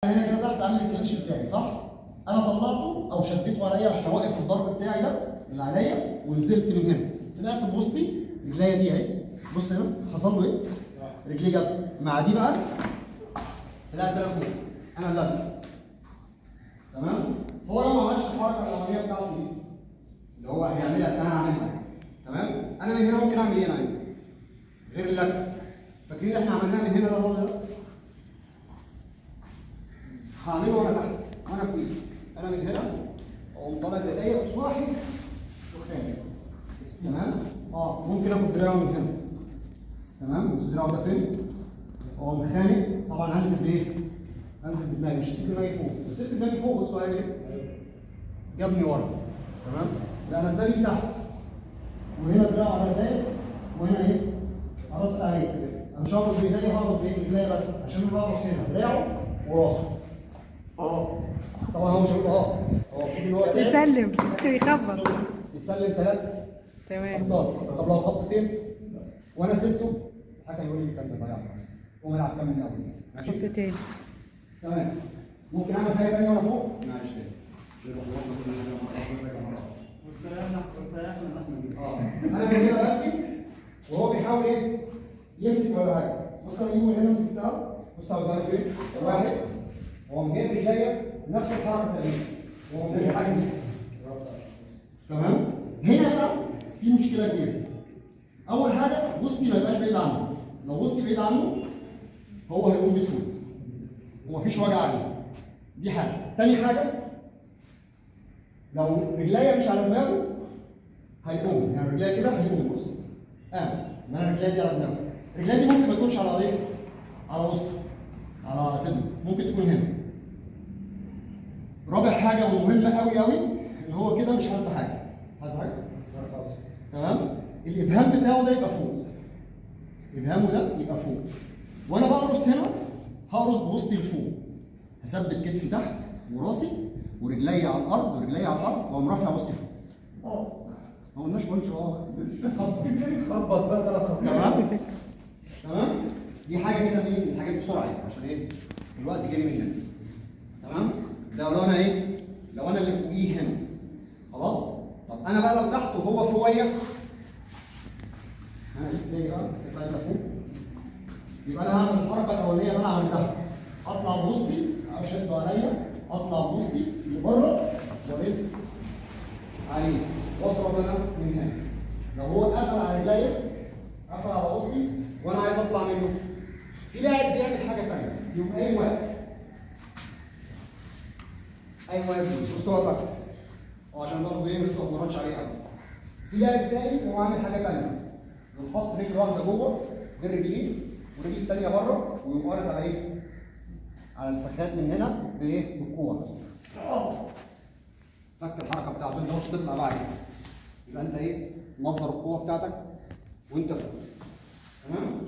هنا كده تحت عامل الكليش بتاعي صح؟ انا طلعته او شديته عليا عشان اوقف الضرب بتاعي ده اللي عليا ونزلت من هنا، طلعت بوسطي رجليا دي اهي، بص هنا حصل له ايه؟ رجلي جت مع دي بقى طلعت انا فوق، انا اللي تمام؟ هو لو ما عملش الحركه الاولانيه بتاعته دي اللي هو هيعملها انا هعملها تمام؟ انا من هنا ممكن اعمل ايه انا هنا؟ غير اللك فاكرين اللي احنا عملناه من هنا ده الوضع ده؟ هعمله وانا تحت وانا فوق، انا من هنا اقوم طالع بايديا واحد وخانق تمام؟ ممكن اخد دراعه من هنا تمام؟ بص دراعه ده فين؟ اقوم خانق، طبعا هنزل بايه؟ هنزل بدماغي، مش هسيب دماغي فوق، لو سبت دماغي فوق بصوا هيعمل ايه؟ جابني ورا تمام؟ لا انا دماغي تحت وهنا دراعه على ايديا وهنا ايه؟ راسي عليه، انا مش هقف بايديا، هقف برجليا بس عشان انا بقف هنا دراعه وراسه. طبعا هو مش هو في دلوقتي يسلم يخبط يسلم 3 تمام. خبطات. طب لو خبطتين وانا سبته الحكم يقول لي انت ضيعت نفسك، قوم العب كام من الاول ماشي؟ خبط تاني تمام. ممكن اعمل حاجه ثانيه وانا فوق؟ معلش انا من هنا بلكي وهو بيحاول ايه؟ يمسك ولا حاجه. بص انا اجيبه من هنا امسك بتاعه، بص هو فين؟ واحد وقام جايب رجليا نفس الحركه تقريبا وهو نازل حاجه دي تمام؟ هنا بقى في مشكله كبيره. اول حاجه وسطي ما يبقاش بعيد عنه، لو وسطي بعيد عنه هو هيقوم بسهوله ومفيش وجع عليه، دي حاجه. تاني حاجه لو رجليا مش على دماغه هيقوم، يعني رجليا كده هيقوم بص ما انا رجليا دي على دماغه، رجليا دي ممكن ما تكونش على ايه؟ على وسطه على صدره، ممكن تكون هنا. رابع حاجه ومهمه قوي قوي ان هو كده مش حاسس بحاجه، حاسس بحاجه؟ تمام؟ الابهام بتاعه ده يبقى فوق، ابهامه ده يبقى فوق، وانا بقرص هنا هقرص بوسطي لفوق، هثبت كتفي تحت وراسي ورجلي على الارض ورجلي على الارض واقوم رافع بوسطي فوق. ما قلناش بونش خبط بقى 3 خبطات تمام؟ تمام؟ دي حاجه كده من الحاجات بسرعه يعني عشان ايه؟ الوقت جري مننا. تمام؟ ده لو انا ايه؟ لو انا اللي فوقيه هنا. خلاص؟ طب انا بقى لو تحت وهو فوقيا تاني بقى يطلع يبقى فوق. يبقى انا هعمل الحركه الاولانيه اللي انا عملتها. اطلع بوسطي اشد عليا، اطلع بوسطي لبره والف عليه واضرب انا من هنا. لو هو قفل على رجليا قفل على وسطي وانا عايز اطلع منه، في لاعب بيعمل حاجه ثانيه، يقوم قايم واقف. قايم واقف بص هو فاكر عشان برضه ايه لسه ما اتمرنش عليه قوي. في لاعب تاني هو عامل حاجه ثانيه، يقوم حاطط رجل واحده جوه غير رجلين ورجل الثانيه بره ويقوم قارص على ايه؟ على الفخاد من هنا بايه؟ بالكوع. فك الحركه بتاعته انت مش تطلع بقى ايه؟ يبقى انت ايه؟ مصدر القوه بتاعتك وانت فوق. تمام؟